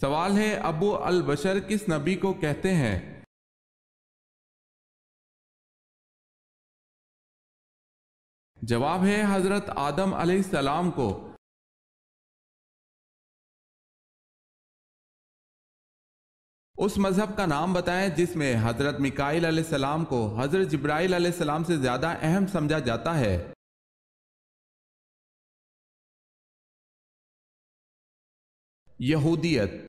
سوال ہے ابو البشر کس نبی کو کہتے ہیں؟ جواب ہے حضرت آدم علیہ السلام کو۔ اس مذہب کا نام بتائیں جس میں حضرت میکائیل علیہ السلام کو حضرت جبرائیل علیہ السلام سے زیادہ اہم سمجھا جاتا ہے۔ یہودیت۔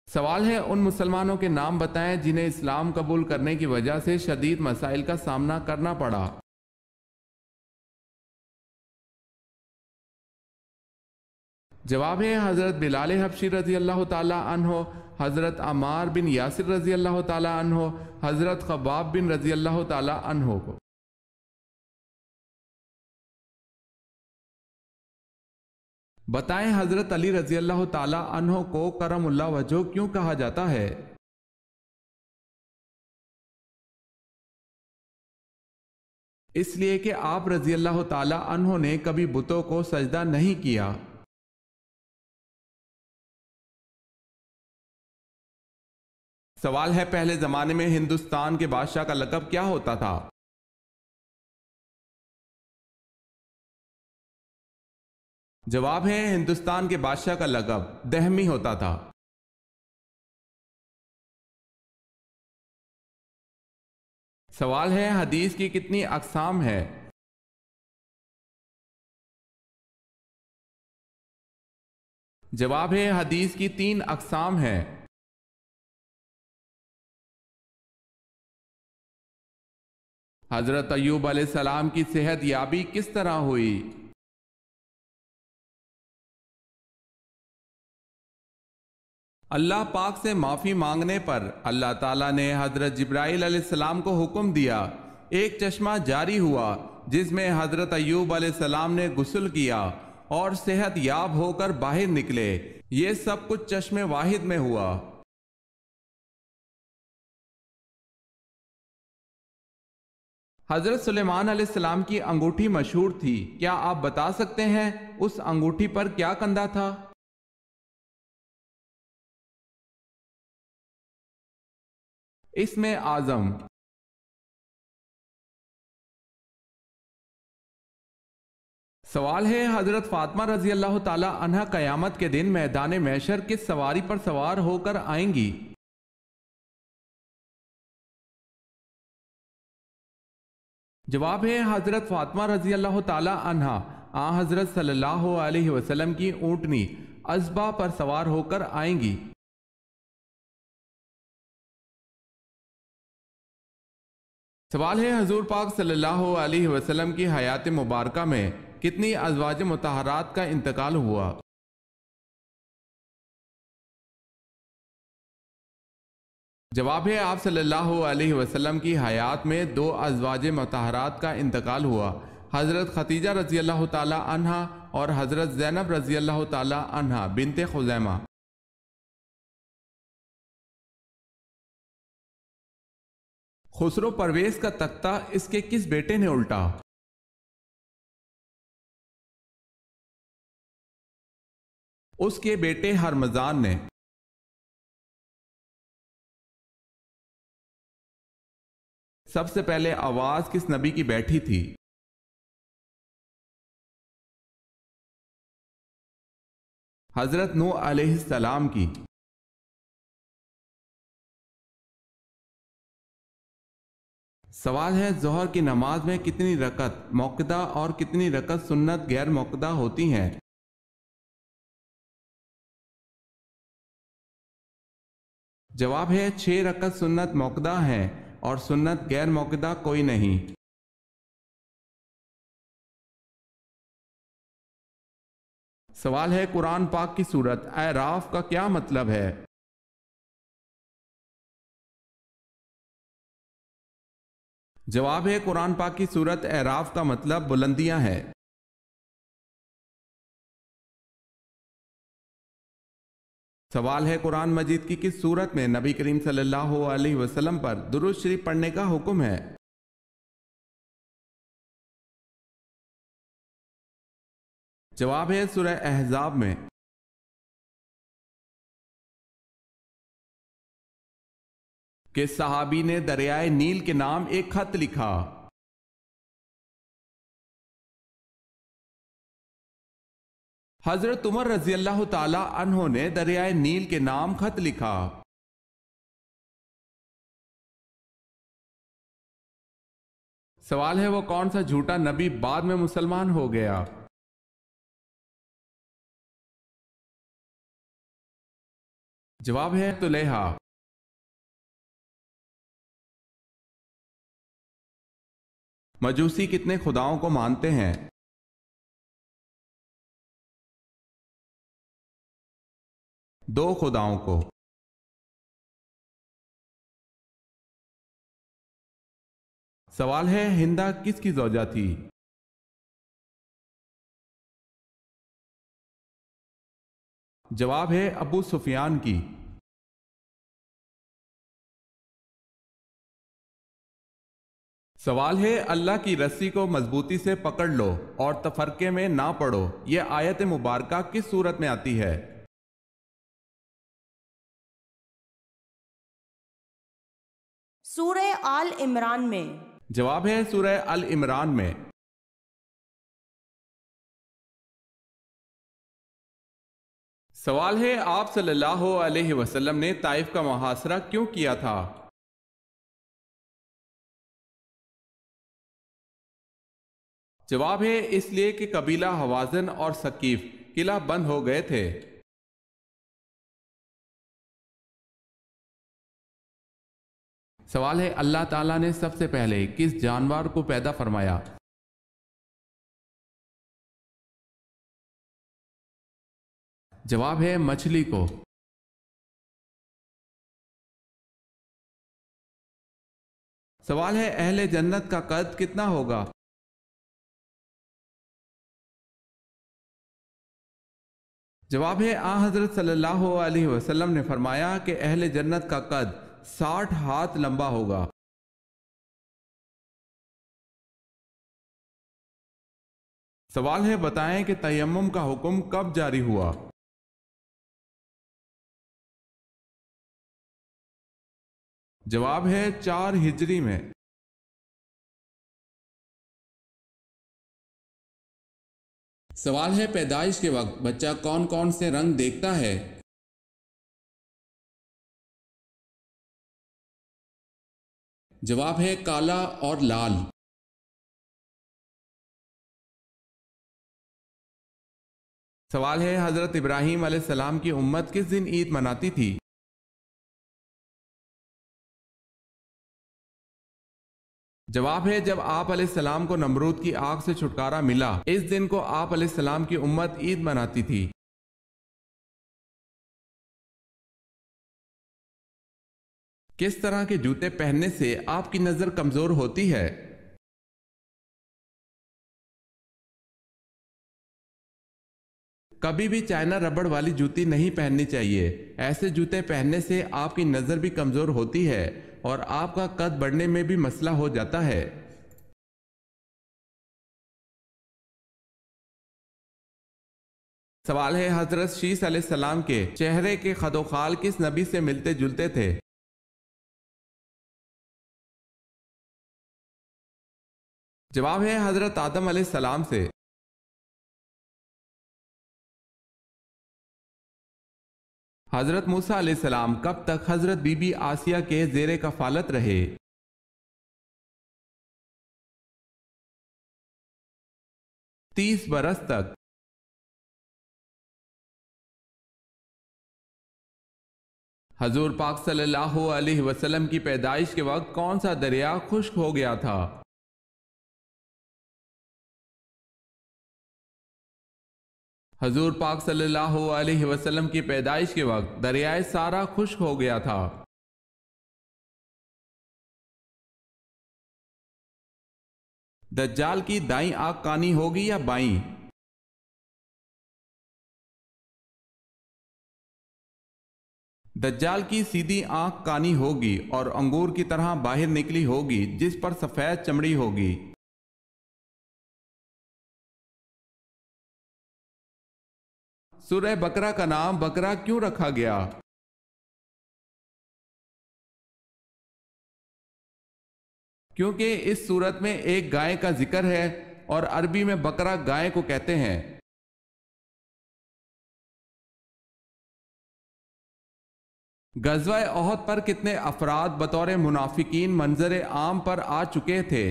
سوال ہے ان مسلمانوں کے نام بتائیں جنہیں اسلام قبول کرنے کی وجہ سے شدید مسائل کا سامنا کرنا پڑا۔ جواب ہے حضرت بلال حبشی رضی اللہ تعالی عنہ، حضرت عمار بن یاسر رضی اللہ تعالی عنہ، حضرت خباب بن رضی اللہ تعالی عنہ کو۔ بتائیں حضرت علی رضی اللہ تعالی عنہ کو کرم اللہ وجہہ کیوں کہا جاتا ہے؟ اس لیے کہ آپ رضی اللہ تعالی عنہ نے کبھی بتوں کو سجدہ نہیں کیا۔ سوال ہے پہلے زمانے میں ہندوستان کے بادشاہ کا لقب کیا ہوتا تھا؟ جواب ہے ہندوستان کے بادشاہ کا لقب دہمی ہوتا تھا۔ سوال ہے حدیث کی کتنی اقسام ہے؟ جواب ہے حدیث کی 3 اقسام ہیں۔ حضرت ایوب علیہ السلام کی صحت یابی کس طرح ہوئی؟ اللہ پاک سے معافی مانگنے پر اللہ تعالیٰ نے حضرت جبرائیل علیہ السلام کو حکم دیا، ایک چشمہ جاری ہوا جس میں حضرت ایوب علیہ السلام نے غسل کیا اور صحت یاب ہو کر باہر نکلے۔ یہ سب کچھ چشمے واحد میں ہوا۔ حضرت سلیمان علیہ السلام کی انگوٹھی مشہور تھی، کیا آپ بتا سکتے ہیں اس انگوٹھی پر کیا کندہ تھا؟ اسم اعظم۔ سوال ہے حضرت فاطمہ رضی اللہ تعالی عنہ قیامت کے دن میدان محشر کس سواری پر سوار ہو کر آئیں گی؟ جواب ہے حضرت فاطمہ رضی اللہ تعالی عنہ آن حضرت صلی اللہ علیہ وسلم کی اونٹنی ازبا پر سوار ہو کر آئیں گی۔ سوال ہے حضور پاک صلی اللہ علیہ وسلم کی حیات مبارکہ میں کتنی ازواج مطہرات کا انتقال ہوا؟ جواب ہے آپ صلی اللہ علیہ وسلم کی حیات میں 2 ازواج مطہرات کا انتقال ہوا، حضرت خدیجہ رضی اللہ تعالی عنہا اور حضرت زینب رضی اللہ تعالی عنہا بنت خزیمہ۔ خسرو پرویز کا تختہ اس کے کس بیٹے نے الٹا؟ اس کے بیٹے ہرمزان نے۔ سب سے پہلے آواز کس نبی کی بیٹھی تھی؟ حضرت نوح علیہ السلام کی۔ سوال ہے ظہر کی نماز میں کتنی رکعت موقدہ اور کتنی رکعت سنت غیر موقدہ ہوتی ہیں؟ جواب ہے 6 رکعت سنت موقدہ ہیں اور سنت غیر موقدہ کوئی نہیں۔ سوال ہے قرآن پاک کی سورت اعراف کا کیا مطلب ہے؟ جواب ہے قرآن پاک کی سورت اعراف کا مطلب بلندیاں ہے۔ سوال ہے قرآن مجید کی کس سورت میں نبی کریم صلی اللہ علیہ وسلم پر درود شریف پڑھنے کا حکم ہے؟ جواب ہے سورہ احزاب میں۔ کس صحابی نے دریائے نیل کے نام ایک خط لکھا؟ حضرت عمر رضی اللہ تعالی عنہ نے دریائے نیل کے نام خط لکھا۔ سوال ہے وہ کون سا جھوٹا نبی بعد میں مسلمان ہو گیا؟ جواب ہے طلیحہ۔ مجوسی کتنے خداؤں کو مانتے ہیں؟ دو خداؤں کو۔ سوال ہے ہندا کس کی زوجہ تھی؟ جواب ہے ابو سفیان کی۔ سوال ہے اللہ کی رسی کو مضبوطی سے پکڑ لو اور تفرقے میں نہ پڑو، یہ آیت مبارکہ کس صورت میں آتی ہے؟ سورہ آل عمران میں۔ جواب ہے سورہ ال عمران میں۔ سوال ہے آپ صلی اللہ علیہ وسلم نے طائف کا محاصرہ کیوں کیا تھا؟ جواب ہے اس لیے کہ قبیلہ حوازن اور ثقیف قلعہ بند ہو گئے تھے۔ سوال ہے اللہ تعالیٰ نے سب سے پہلے کس جانور کو پیدا فرمایا؟ جواب ہے مچھلی کو۔ سوال ہے اہل جنت کا قد کتنا ہوگا؟ جواب ہے حضرت صلی اللہ علیہ وسلم نے فرمایا کہ اہل جنت کا قد 60 ہاتھ لمبا ہوگا۔ سوال ہے بتائیں کہ تیمم کا حکم کب جاری ہوا؟ جواب ہے 4 ہجری میں۔ سوال ہے پیدائش کے وقت بچہ کون کون سے رنگ دیکھتا ہے؟ جواب ہے کالا اور لال۔ سوال ہے حضرت ابراہیم علیہ السلام کی امت کس دن عید مناتی تھی؟ جواب ہے جب آپ علیہ السلام کو نمرود کی آگ سے چھٹکارا ملا، اس دن کو آپ علیہ السلام کی امت عید مناتی تھی۔ کس طرح کے جوتے پہننے سے آپ کی نظر کمزور ہوتی ہے؟ کبھی بھی چائنا ربڑ والی جوتی نہیں پہننی چاہیے، ایسے جوتے پہننے سے آپ کی نظر بھی کمزور ہوتی ہے اور آپ کا قد بڑھنے میں بھی مسئلہ ہو جاتا ہے۔ سوال ہے حضرت شیس علیہ السلام کے چہرے کے خد و خال کس نبی سے ملتے جلتے تھے؟ جواب ہے حضرت آدم علیہ السلام سے۔ حضرت موسیٰ علیہ السلام کب تک حضرت بی بی آسیہ کے زیر کفالت رہے؟ 30 برس تک۔ حضور پاک صلی اللہ علیہ وسلم کی پیدائش کے وقت کون سا دریا خشک ہو گیا تھا؟ حضور پاک صلی اللہ علیہ وسلم کی پیدائش کے وقت دریائے سارا خشک ہو گیا تھا۔ دجال کی دائیں آنکھ کانی ہوگی یا بائیں؟ دجال کی سیدھی آنکھ کانی ہوگی اور انگور کی طرح باہر نکلی ہوگی جس پر سفید چمڑی ہوگی۔ سورہ بقرہ کا نام بقرہ کیوں رکھا گیا؟ کیونکہ اس صورت میں ایک گائے کا ذکر ہے اور عربی میں بقرہ گائے کو کہتے ہیں۔ غزوہ احد پر کتنے افراد بطور منافقین منظر عام پر آ چکے تھے؟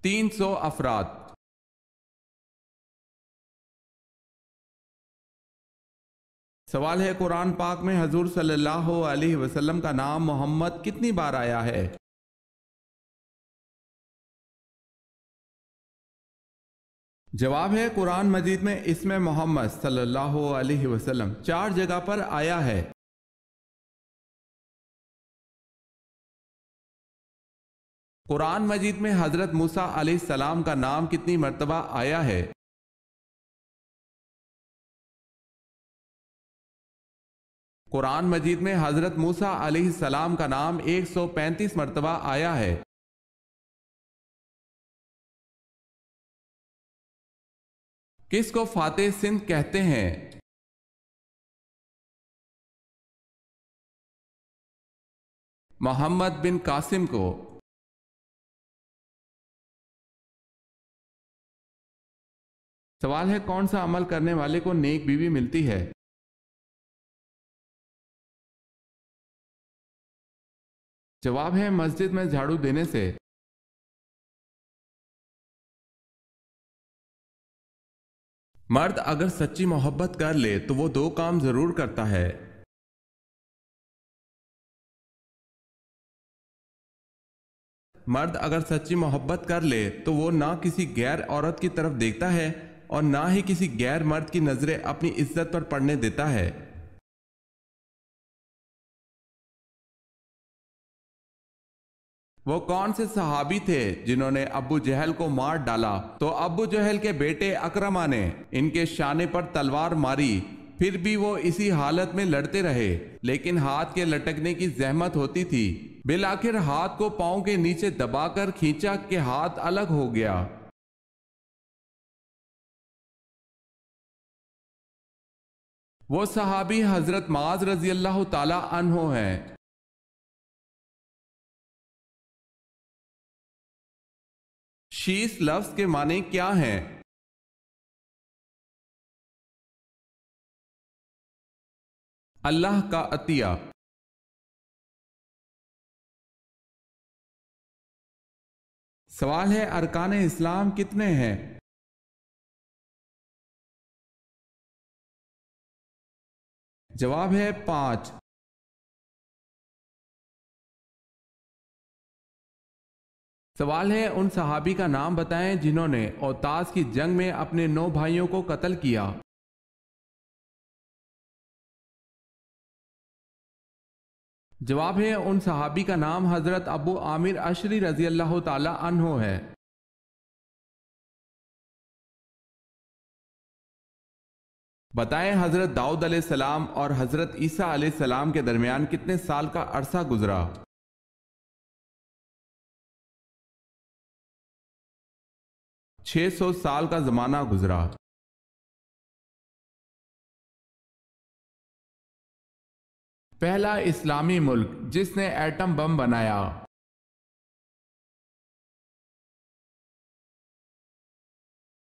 300 افراد۔ سوال ہے قرآن پاک میں حضور صلی اللہ علیہ وسلم کا نام محمد کتنی بار آیا ہے؟ جواب ہے قرآن مجید میں اسم محمد صلی اللہ علیہ وسلم 4 جگہ پر آیا ہے۔ قرآن مجید میں حضرت موسیٰ علیہ السلام کا نام کتنی مرتبہ آیا ہے؟ قرآن مجید میں حضرت موسیٰ علیہ السلام کا نام 135 مرتبہ آیا ہے۔ کس کو فاتح سندھ کہتے ہیں؟ محمد بن قاسم کو۔ سوال ہے کون سا عمل کرنے والے کو نیک بیوی ملتی ہے؟ جواب ہے مسجد میں جھاڑو دینے سے۔ مرد اگر سچی محبت کر لے تو وہ 2 کام ضرور کرتا ہے۔ مرد اگر سچی محبت کر لے تو وہ نہ کسی غیر عورت کی طرف دیکھتا ہے اور نہ ہی کسی غیر مرد کی نظریں اپنی عزت پر پڑنے دیتا ہے۔ وہ کون سے صحابی تھے جنہوں نے ابو جہل کو مار ڈالا؟ تو ابو جہل کے بیٹے اکرمہ نے ان کے شانے پر تلوار ماری، پھر بھی وہ اسی حالت میں لڑتے رہے، لیکن ہاتھ کے لٹکنے کی زحمت ہوتی تھی۔ بالآخر ہاتھ کو پاؤں کے نیچے دبا کر کھینچا کہ ہاتھ الگ ہو گیا۔ وہ صحابی حضرت معاذ رضی اللہ تعالی عنہ ہیں۔ شیس لفظ کے معنی کیا ہیں؟ اللہ کا عطیہ۔ سوال ہے ارکان اسلام کتنے ہیں؟ جواب ہے 5۔ سوال ہے ان صحابی کا نام بتائیں جنہوں نے اوتاس کی جنگ میں اپنے 9 بھائیوں کو قتل کیا۔ جواب ہے ان صحابی کا نام حضرت ابو عامر اشری رضی اللہ تعالی عنہ ہے۔ بتائیں حضرت داؤد علیہ السلام اور حضرت عیسیٰ علیہ السلام کے درمیان کتنے سال کا عرصہ گزرا؟ 600 سال کا زمانہ گزرا۔ پہلا اسلامی ملک جس نے ایٹم بم بنایا؟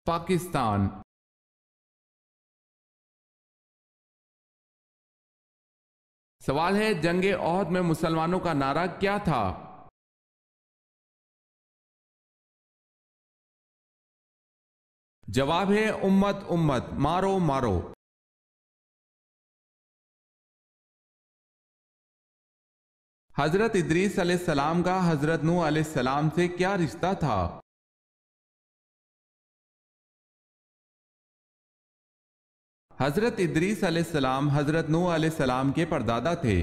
پاکستان۔ سوال ہے جنگ احد میں مسلمانوں کا نعرہ کیا تھا؟ جواب ہے امت امت، مارو مارو۔ حضرت ادریس علیہ السلام کا حضرت نوح علیہ السلام سے کیا رشتہ تھا؟ حضرت ادریس علیہ السلام حضرت نوح علیہ السلام کے پردادا تھے۔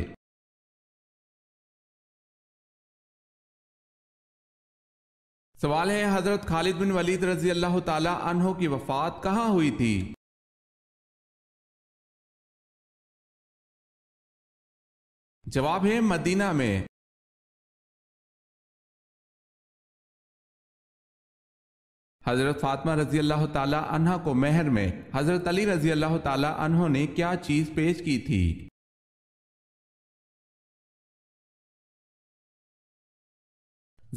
سوال ہے حضرت خالد بن ولید رضی اللہ تعالی عنہ کی وفات کہاں ہوئی تھی؟ جواب ہے مدینہ میں۔ حضرت فاطمہ رضی اللہ تعالی عنہ کو مہر میں حضرت علی رضی اللہ تعالی عنہ نے کیا چیز پیش کی تھی؟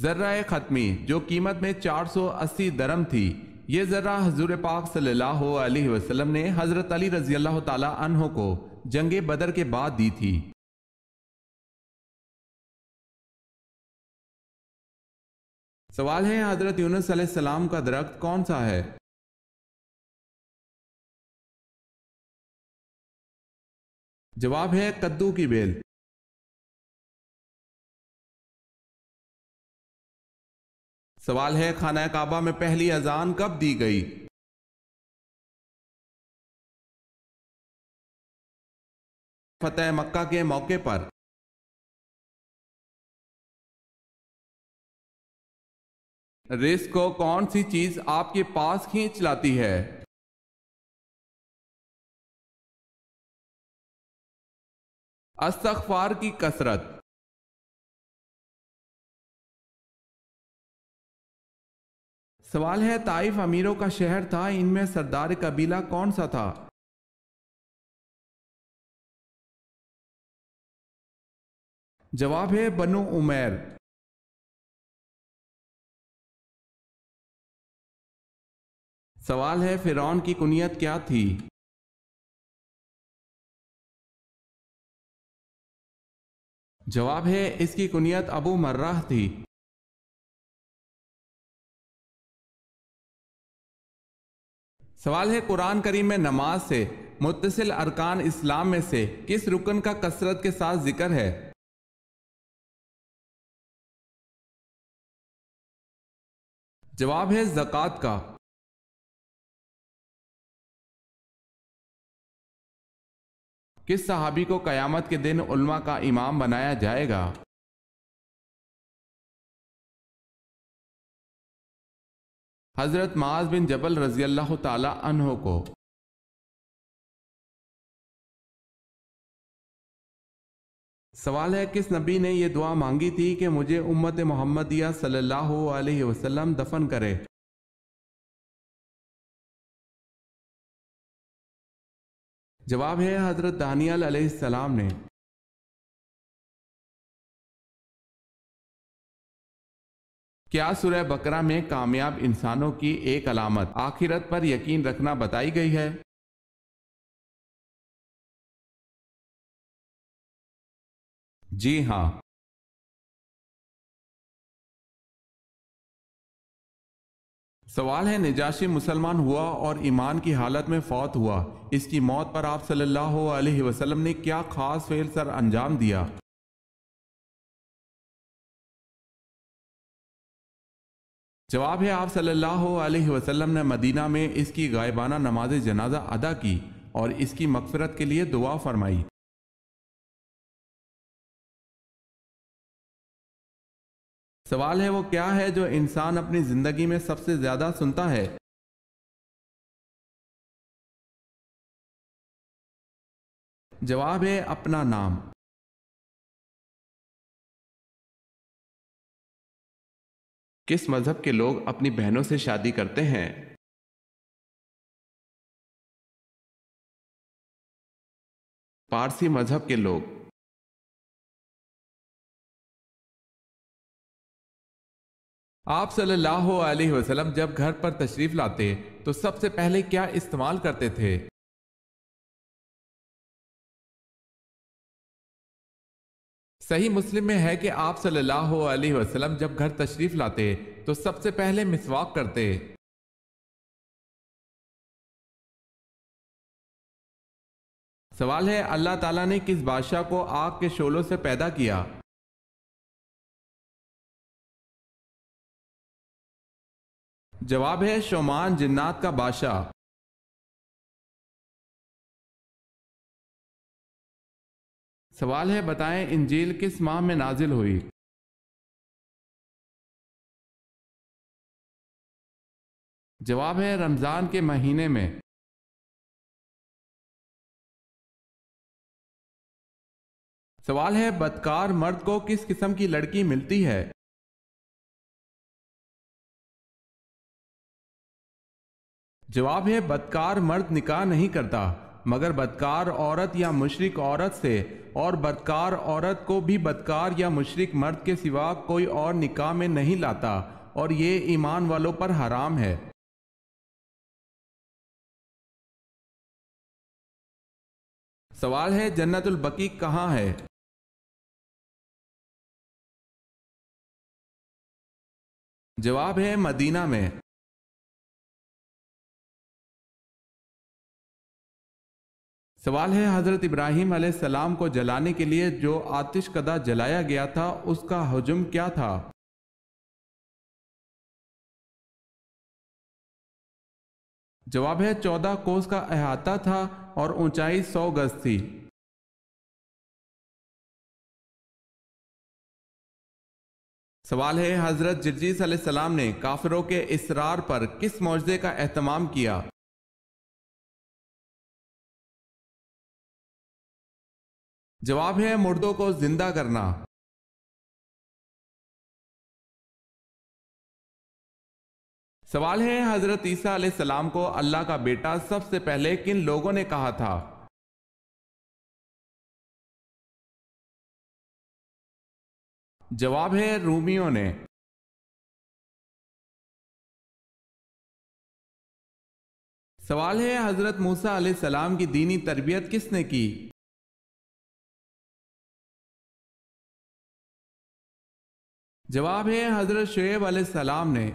ذرہ ختمی، جو قیمت میں 480 درم تھی۔ یہ ذرہ حضور پاک صلی اللہ علیہ وسلم نے حضرت علی رضی اللہ تعالی عنہ کو جنگ بدر کے بعد دی تھی۔ سوال ہے، حضرت یونس علیہ السلام کا درخت کون سا ہے؟ جواب ہے کدو کی بیل۔ سوال ہے، خانہ کعبہ میں پہلی اذان کب دی گئی؟ فتح مکہ کے موقع پر۔ رزق کو کون سی چیز آپ کے پاس کھینچ لاتی ہے؟ استغفار کی کثرت۔ سوال ہے، طائف امیروں کا شہر تھا، ان میں سردار قبیلہ کون سا تھا؟ جواب ہے بنو عمیر۔ سوال ہے، فرعون کی کنیت کیا تھی؟ جواب ہے اس کی کنیت ابو مرہ تھی۔ سوال ہے، قرآن کریم میں نماز سے متصل ارکان اسلام میں سے کس رکن کا کثرت کے ساتھ ذکر ہے؟ جواب ہے زکوٰۃ کا۔ کس صحابی کو قیامت کے دن علماء کا امام بنایا جائے گا؟ حضرت معاذ بن جبل رضی اللہ تعالی عنہ کو۔ سوال ہے، کس نبی نے یہ دعا مانگی تھی کہ مجھے امت محمدیہ صلی اللہ علیہ وسلم دفن کرے؟ جواب ہے حضرت دانیال علیہ السلام نے۔ کیا سورہ بقرہ میں کامیاب انسانوں کی ایک علامت آخرت پر یقین رکھنا بتائی گئی ہے؟ جی ہاں۔ سوال ہے، نجاشی مسلمان ہوا اور ایمان کی حالت میں فوت ہوا، اس کی موت پر آپ صلی اللہ علیہ وسلم نے کیا خاص فعل سر انجام دیا؟ جواب ہے آپ صلی اللہ علیہ وسلم نے مدینہ میں اس کی غائبانہ نماز جنازہ ادا کی اور اس کی مغفرت کے لیے دعا فرمائی۔ سوال ہے، وہ کیا ہے جو انسان اپنی زندگی میں سب سے زیادہ سنتا ہے؟ جواب ہے اپنا نام۔ کس مذہب کے لوگ اپنی بہنوں سے شادی کرتے ہیں؟ پارسی مذہب کے لوگ۔ آپ صلی اللہ علیہ وسلم جب گھر پر تشریف لاتے تو سب سے پہلے کیا استعمال کرتے تھے؟ صحیح مسلم میں ہے کہ آپ صلی اللہ علیہ وسلم جب گھر تشریف لاتے تو سب سے پہلے مسواک کرتے۔ سوال ہے، اللہ تعالیٰ نے کس بادشاہ کو آگ کے شعلوں سے پیدا کیا؟ جواب ہے شومان جنات کا بادشاہ۔ سوال ہے، بتائیں انجیل کس ماہ میں نازل ہوئی؟ جواب ہے رمضان کے مہینے میں۔ سوال ہے، بدکار مرد کو کس قسم کی لڑکی ملتی ہے؟ جواب ہے بدکار مرد نکاح نہیں کرتا مگر بدکار عورت یا مشرک عورت سے، اور بدکار عورت کو بھی بدکار یا مشرک مرد کے سوا کوئی اور نکاح میں نہیں لاتا، اور یہ ایمان والوں پر حرام ہے۔ سوال ہے جنت البقیع کہاں ہے؟ جواب ہے مدینہ میں۔ سوال ہے حضرت ابراہیم علیہ السلام کو جلانے کے لیے جو آتش کدہ جلایا گیا تھا اس کا حجم کیا تھا؟ جواب ہے 14 کوس کا احاطہ تھا اور اونچائی 100 گز تھی۔ سوال ہے حضرت جرجیس علیہ السلام نے کافروں کے اصرار پر کس معجزے کا اہتمام کیا؟ جواب ہے مردوں کو زندہ کرنا۔ سوال ہے حضرت عیسیٰ علیہ السلام کو اللہ کا بیٹا سب سے پہلے کن لوگوں نے کہا تھا؟ جواب ہے رومیوں نے۔ سوال ہے حضرت موسیٰ علیہ السلام کی دینی تربیت کس نے کی؟ جواب ہے حضرت شعیب علیہ السلام نے۔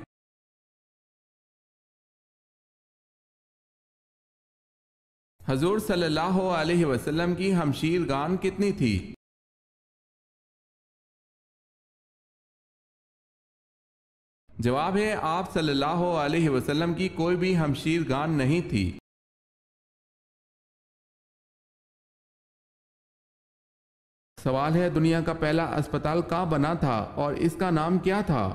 حضور صلی اللہ علیہ وسلم کی ہمشیر گان کتنی تھی؟ جواب ہے آپ صلی اللہ علیہ وسلم کی کوئی بھی ہمشیر گان نہیں تھی۔ سوال ہے دنیا کا پہلا اسپتال کہاں بنا تھا اور اس کا نام کیا تھا؟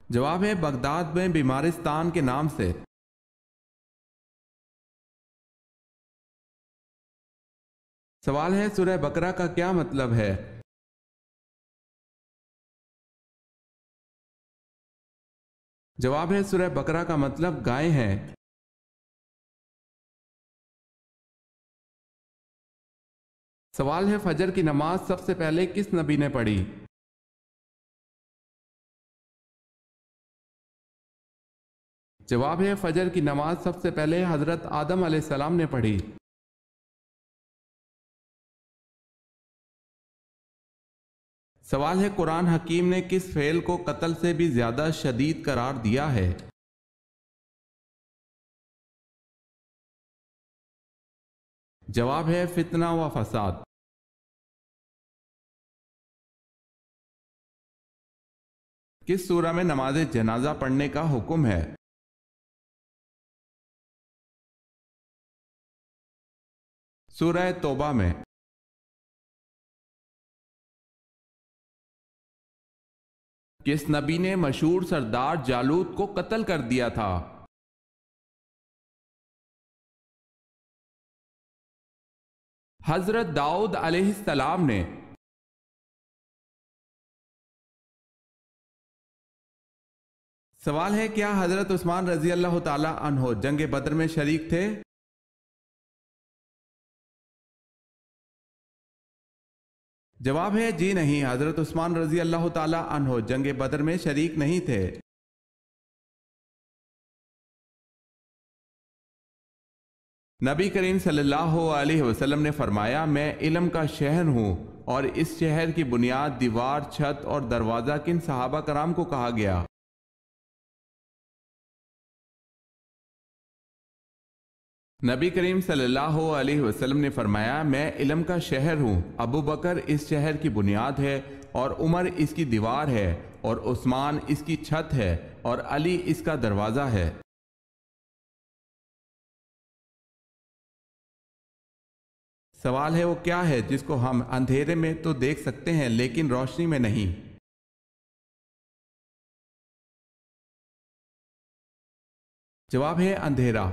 جواب ہے بغداد میں بیمارستان کے نام سے۔ سوال ہے سورہ بقرہ کا کیا مطلب ہے؟ جواب ہے سورہ بقرہ کا مطلب گائے ہیں۔ سوال ہے فجر کی نماز سب سے پہلے کس نبی نے پڑھی؟ جواب ہے فجر کی نماز سب سے پہلے حضرت آدم علیہ السلام نے پڑھی۔ سوال ہے قرآن حکیم نے کس فعل کو قتل سے بھی زیادہ شدید قرار دیا ہے؟ جواب ہے فتنہ و فساد۔ کس سورہ میں نماز جنازہ پڑھنے کا حکم ہے؟ سورہ توبہ میں۔ کس نبی نے مشہور سردار جالوت کو قتل کر دیا تھا؟ حضرت داؤد علیہ السلام نے۔ سوال ہے کیا حضرت عثمان رضی اللہ تعالی عنہ جنگ بدر میں شریک تھے؟ جواب ہے جی نہیں، حضرت عثمان رضی اللہ تعالی عنہ جنگ بدر میں شریک نہیں تھے۔ نبی کریم صلی اللہ علیہ وسلم نے فرمایا میں علم کا شہر ہوں، اور اس شہر کی بنیاد دیوار، چھت اور دروازہ کن صحابہ کرام کو کہا گیا؟ نبی کریم صلی اللہ علیہ وسلم نے فرمایا میں علم کا شہر ہوں، ابو بکر اس شہر کی بنیاد ہے، اور عمر اس کی دیوار ہے، اور عثمان اس کی چھت ہے، اور علی اس کا دروازہ ہے۔ سوال ہے وہ کیا ہے جس کو ہم اندھیرے میں تو دیکھ سکتے ہیں لیکن روشنی میں نہیں؟ جواب ہے اندھیرا۔